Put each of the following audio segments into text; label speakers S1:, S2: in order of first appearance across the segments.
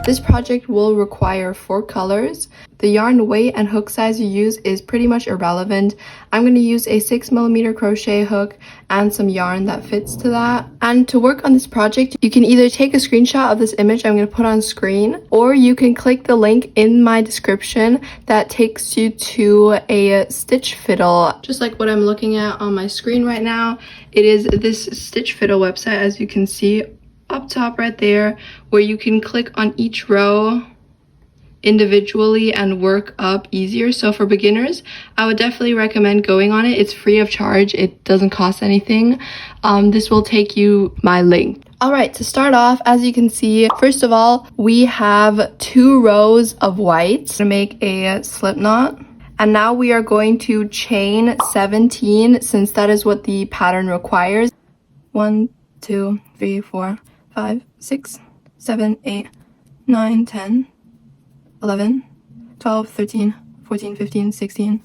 S1: This project will require 4 colors. The yarn weight and hook size you use is pretty much irrelevant. I'm going to use a 6mm crochet hook and some yarn that fits to that. And to work on this project, you can either take a screenshot of this image I'm going to put on screen, or you can click the link in my description that takes you to a stitch fiddle, just like what I'm looking at on my screen right now. It is this stitch fiddle website, as you can see up top right there, where you can click on each row individually and work up easier. So for beginners, I would definitely recommend going on it. It's free of charge. It doesn't cost anything. This will take you my link. All right, to start off, as you can see, first of all, we have 2 rows of white to make a slip knot. And now we are going to chain 17, since that is what the pattern requires. 1, 2, 3, 4, 5, 6, 7, 8, 9, 10, 11, 12, 13, 14, 15, 16,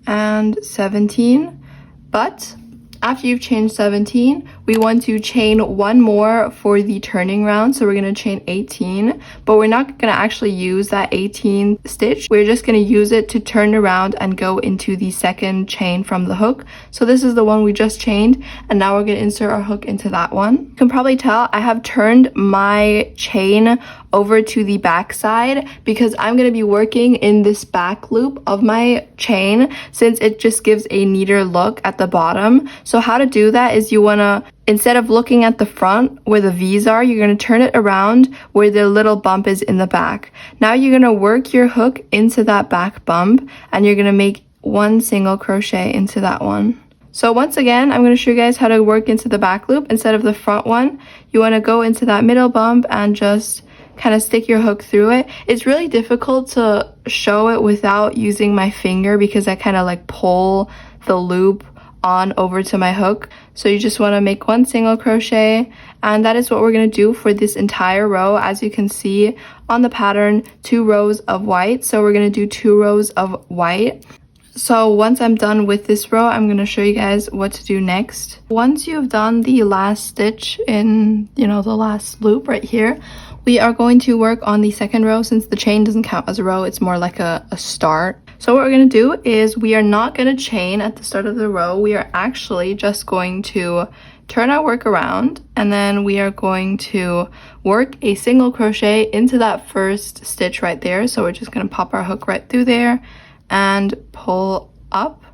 S1: and 17. But after you've chained 17, we want to chain 1 more for the turning round. So we're going to chain 18, but we're not going to actually use that 18 stitch. We're just going to use it to turn around and go into the second chain from the hook. So this is the one we just chained, and now we're going to insert our hook into that one. You can probably tell I have turned my chain over to the back side because I'm going to be working in this back loop of my chain, since it just gives a neater look at the bottom. So how to do that is you want to, instead of looking at the front where the V's are, you're going to turn it around where the little bump is in the back. Now you're going to work your hook into that back bump, and you're going to make 1 single crochet into that one. So once again, I'm going to show you guys how to work into the back loop. Instead of the front one, you want to go into that middle bump and just kind of stick your hook through it. It's really difficult to show it without using my finger because I kind of like pull the loop on over to my hook. So you just want to make 1 single crochet, and that is what we're going to do for this entire row. As you can see on the pattern, 2 rows of white, so we're going to do 2 rows of white. So once I'm done with this row, I'm going to show you guys what to do next. Once you've done the last stitch in, the last loop right here, we are going to work on the second row. Since the chain doesn't count as a row, it's more like a start. So what we're going to do is we are not going to chain at the start of the row. We are actually just going to turn our work around, and then we are going to work a single crochet into that first stitch right there. So we're just going to pop our hook right through there and pull up.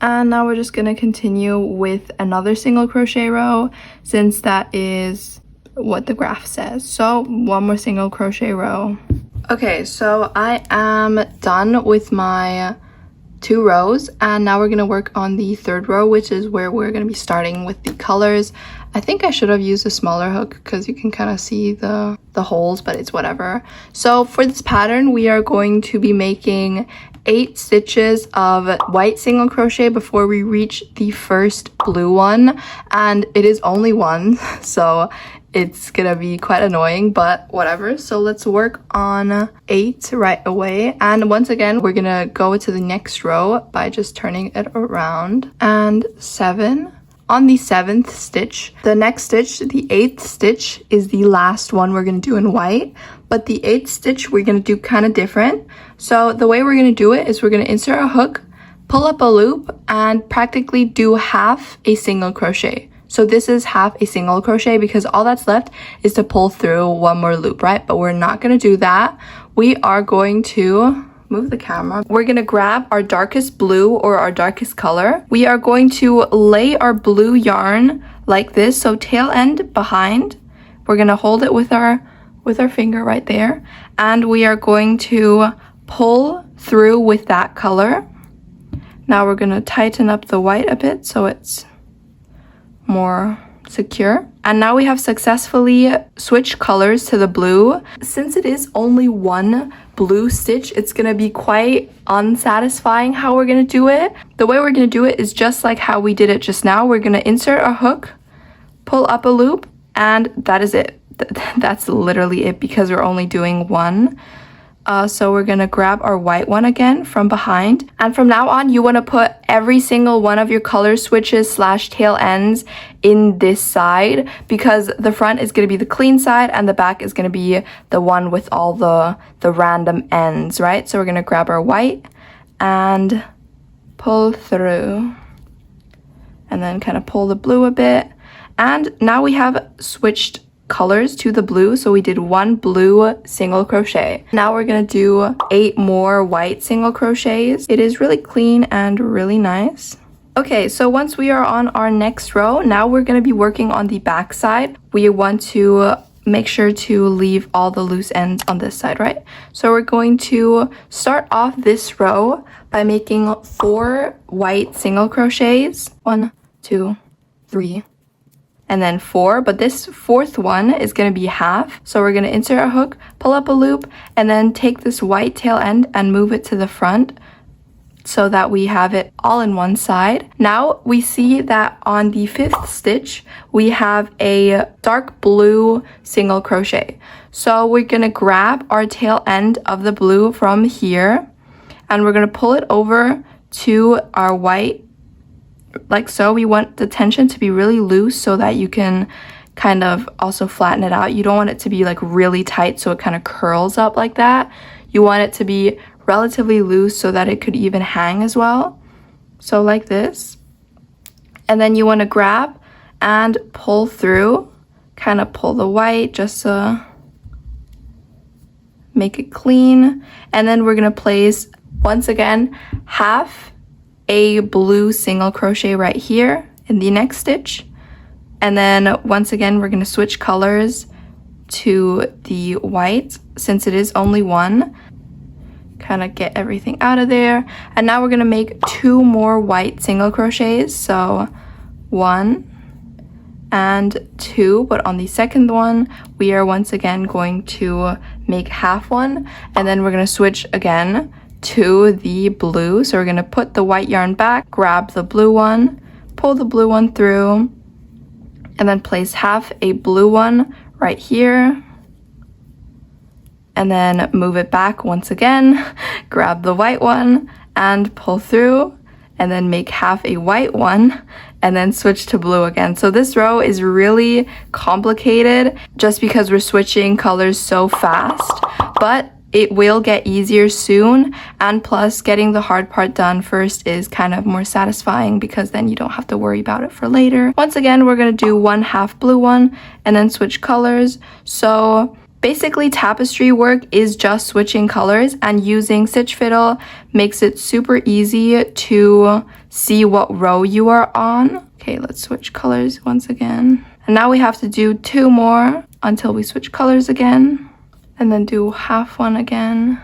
S1: And now we're just going to continue with another single crochet row, since that is what the graph says. So 1 more single crochet row. Okay, so I am done with my 2 rows, and now we're going to work on the third row, which is where we're going to be starting with the colors. I think I should have used a smaller hook because you can kind of see the holes, but it's whatever. So for this pattern, we are going to be making 8 stitches of white single crochet before we reach the first blue one, and it is only 1, so it's gonna be quite annoying, but whatever. So let's work on 8 right away, and once again we're gonna go to the next row by just turning it around, and 7. On the 7th stitch, the next stitch, the 8th stitch, is the last one we're going to do in white, but the 8th stitch we're going to do kind of different. So the way we're going to do it is we're going to insert a hook, pull up a loop, and practically do half a single crochet. So this is half a single crochet because all that's left is to pull through 1 more loop, right? But we're not going to do that. We are going to move the camera. We're going to grab our darkest blue or our darkest color. We are going to lay our blue yarn like this, so tail end behind. We're going to hold it with our finger right there, and we are going to pull through with that color. Now we're going to tighten up the white a bit so it's more secure. And now we have successfully switched colors to the blue. Since it is only 1 blue stitch, it's going to be quite unsatisfying how we're going to do it. The way we're going to do it is just like how we did it just now. We're going to insert a hook, pull up a loop, and that is it. That's literally it because we're only doing 1. So we're gonna grab our white one again from behind. And from now on, you wanna put every single one of your color switches slash tail ends in this side, because the front is gonna be the clean side and the back is gonna be the one with all the random ends, right? So we're gonna grab our white and pull through. And then kind of pull the blue a bit. And now we have switched colors to the blue, so we did 1 blue single crochet. Now we're gonna do 8 more white single crochets. It is really clean and really nice. Okay, so once we are on our next row, now we're gonna be working on the back side. We want to make sure to leave all the loose ends on this side, right? So we're going to start off this row by making 4 white single crochets. 1, 2, 3, and then 4, but this 4th one is going to be half. So we're going to insert a hook, pull up a loop, and then take this white tail end and move it to the front so that we have it all in one side. Now we see that on the 5th stitch, we have a dark blue single crochet. So we're going to grab our tail end of the blue from here, and we're going to pull it over to our white, like so. We want the tension to be really loose so that you can kind of also flatten it out. You don't want it to be like really tight so it kind of curls up like that. You want it to be relatively loose so that it could even hang as well. So like this. And then you want to grab and pull through, kind of pull the white just to make it clean. And then we're going to place, once again, half a blue single crochet right here in the next stitch. And then once again, we're going to switch colors to the white since it is only 1. Kind of get everything out of there. And now we're going to make 2 more white single crochets. So 1 and 2, but on the second one, we are once again going to make half one, and then we're going to switch again to the blue. So we're going to put the white yarn back, grab the blue one, pull the blue one through, and then place half a blue one right here, and then move it back once again, grab the white one and pull through, and then make half a white one, and then switch to blue again. So this row is really complicated just because we're switching colors so fast, but it will get easier soon, and plus getting the hard part done first is kind of more satisfying because then you don't have to worry about it for later. Once again, we're going to do 1 half blue one and then switch colors. So basically tapestry work is just switching colors, and using Stitch Fiddle makes it super easy to see what row you are on. Okay, let's switch colors once again. And now we have to do 2 more until we switch colors again. And then do half one again.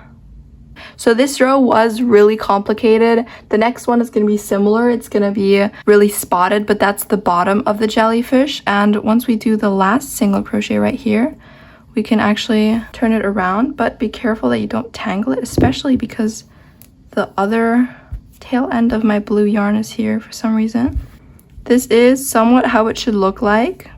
S1: So this row was really complicated. The next one is going to be similar. It's going to be really spotted, but that's the bottom of the jellyfish. And once we do the last single crochet right here, we can actually turn it around, but be careful that you don't tangle it, especially because the other tail end of my blue yarn is here for some reason. This is somewhat how it should look like.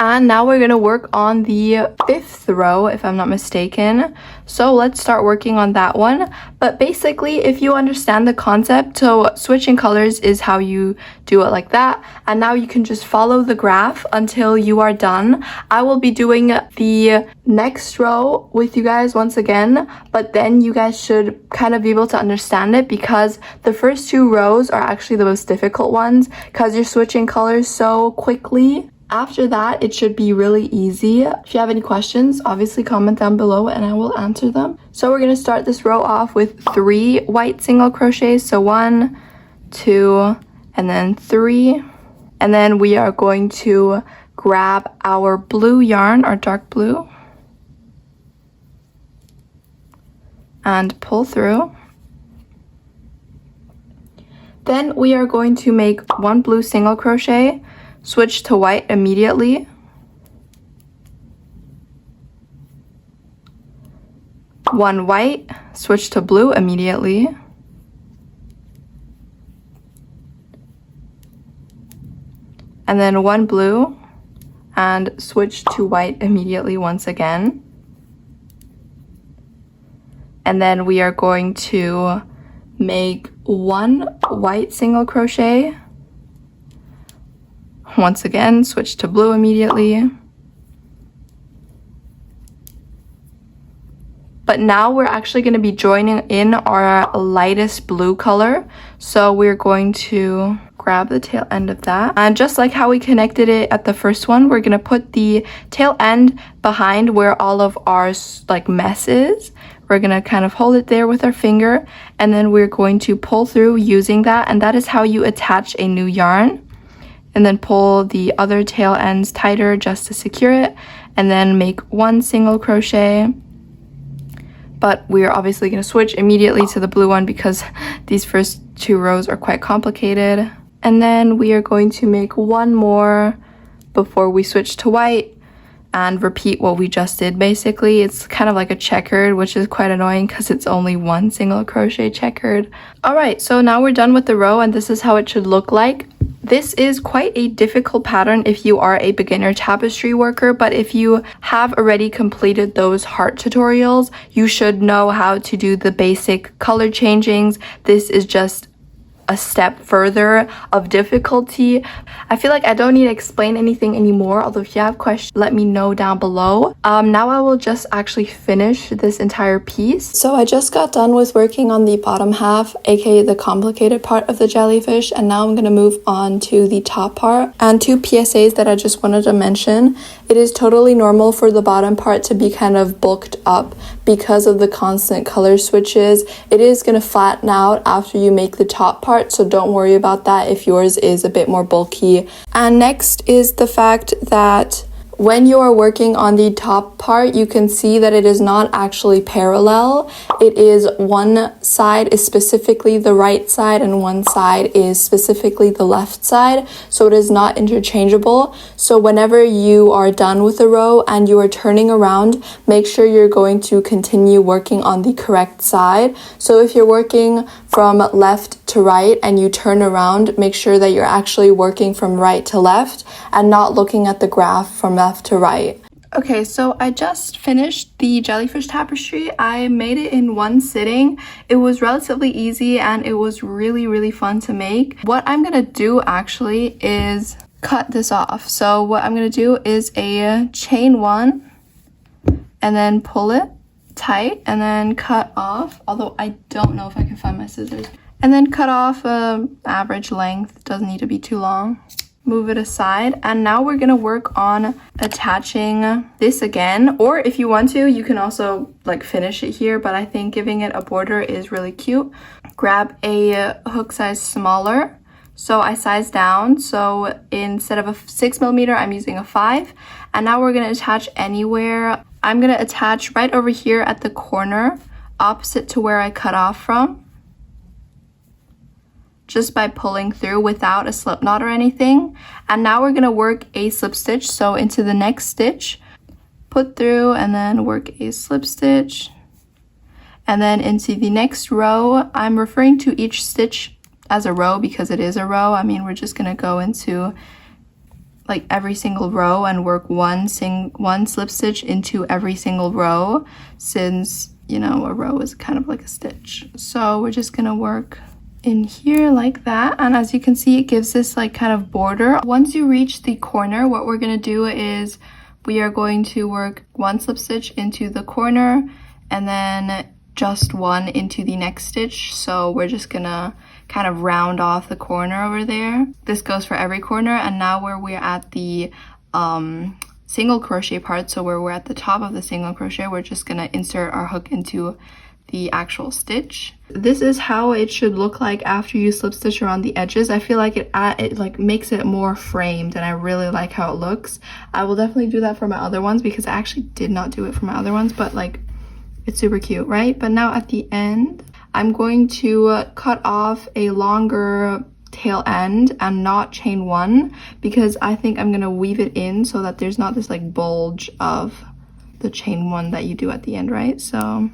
S1: And now we're going to work on the 5th row, if I'm not mistaken. So let's start working on that one. But basically, if you understand the concept, so switching colors is how you do it like that. And now you can just follow the graph until you are done. I will be doing the next row with you guys once again, but then you guys should kind of be able to understand it because the first 2 rows are actually the most difficult ones because you're switching colors so quickly. After that, it should be really easy. If you have any questions, obviously comment down below and I will answer them. So we're going to start this row off with 3 white single crochets. So 1, 2, and then 3. And then we are going to grab our blue yarn, our dark blue, and pull through. Then we are going to make 1 blue single crochet, switch to white immediately, 1 white, switch to blue immediately, and then 1 blue and switch to white immediately once again, and then we are going to make 1 white single crochet. Once again, switch to blue immediately. But now we're actually going to be joining in our lightest blue color. So we're going to grab the tail end of that. And just like how we connected it at the first one, we're going to put the tail end behind where all of our like mess is. We're going to kind of hold it there with our finger, and then we're going to pull through using that. And that is how you attach a new yarn. And then pull the other tail ends tighter just to secure it, and then make 1 single crochet. But we are obviously going to switch immediately to the blue one because these first 2 rows are quite complicated. And then we are going to make 1 more before we switch to white and repeat what we just did. Basically, it's kind of like a checkered, which is quite annoying because it's only 1 single crochet checkered. All right, so now we're done with the row, and this is how it should look like. This is quite a difficult pattern if you are a beginner tapestry worker, but if you have already completed those heart tutorials, you should know how to do the basic color changings. This is just a step further of difficulty. I feel like I don't need to explain anything anymore, although if you have questions, let me know down below. Now I will just actually finish this entire piece. So I just got done with working on the bottom half, aka the complicated part of the jellyfish, and now I'm going to move on to the top part. And 2 PSAs that I just wanted to mention. It is totally normal for the bottom part to be kind of bulked up because of the constant color switches. It is going to flatten out after you make the top part, so don't worry about that if yours is a bit more bulky. And next is the fact that when you are working on the top part, you can see that it is not actually parallel. It is one side is specifically the right side and one side is specifically the left side. So it is not interchangeable. So whenever you are done with a row and you are turning around, make sure you're going to continue working on the correct side. So if you're working from left to right and you turn around, make sure that you're actually working from right to left and not looking at the graph from left to right. Okay, so I just finished the jellyfish tapestry. I made it in 1 sitting. It was relatively easy and it was really fun to make. What I'm gonna do actually is cut this off. So what I'm gonna do is a chain 1 and then pull it tight and then cut off, although I don't know if I can find my scissors, and then cut off average length. Doesn't need to be too long. Move it aside, and now we're gonna work on attaching this again, or if you want to, you can also like finish it here, but I think giving it a border is really cute. Grab a hook size smaller. So I sized down, so instead of a 6mm, I'm using a 5, and now we're gonna attach anywhere. I'm gonna attach right over here at the corner, opposite to where I cut off from, just by pulling through without a slip knot or anything. And now we're gonna work a slip stitch. So into the next stitch, put through and then work a slip stitch. And then into the next row, I'm referring to each stitch as a row because it is a row. I mean, we're just gonna go into like every single row and work one slip stitch into every single row, since, you know, a row is kind of like a stitch. So we're just gonna work in here like that, and as you can see, it gives this like kind of border. Once you reach the corner, what we're going to do is we are going to work 1 slip stitch into the corner and then just 1 into the next stitch. So we're just gonna kind of round off the corner over there. This goes for every corner. And now where we're at the single crochet part, so where we're at the top of the single crochet, we're just gonna insert our hook into the actual stitch. This is how it should look like after you slip stitch around the edges. I feel like it like makes it more framed, and I really like how it looks. I will definitely do that for my other ones because I actually did not do it for my other ones, but like it's super cute, right? But now at the end, I'm going to cut off a longer tail end and not chain 1 because I think I'm gonna weave it in so that there's not this like bulge of the chain 1 that you do at the end, right? So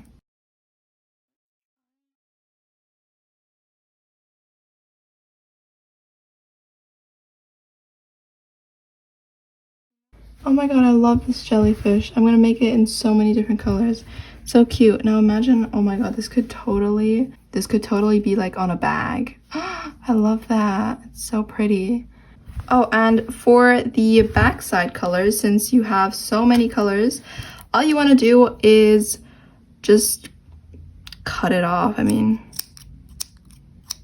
S1: oh my god, I love this jellyfish. I'm gonna make it in so many different colors. So cute. Now imagine, oh my god, this could totally be like on a bag. I love that. It's so pretty. Oh, and for the backside colors, since you have so many colors, all you want to do is just cut it off. I mean,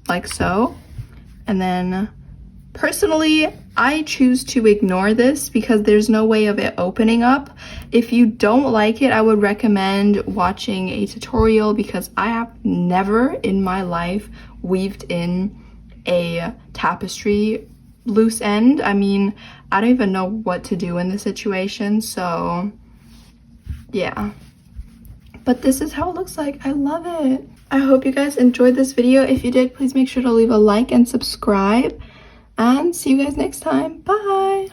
S1: like so. And then personally, I choose to ignore this because there's no way of it opening up. If you don't like it, I would recommend watching a tutorial because I have never in my life weaved in a tapestry loose end. I mean, I don't even know what to do in this situation, so yeah. But this is how it looks like. I love it. I hope you guys enjoyed this video. If you did, please make sure to leave a like and subscribe, and see you guys next time. Bye.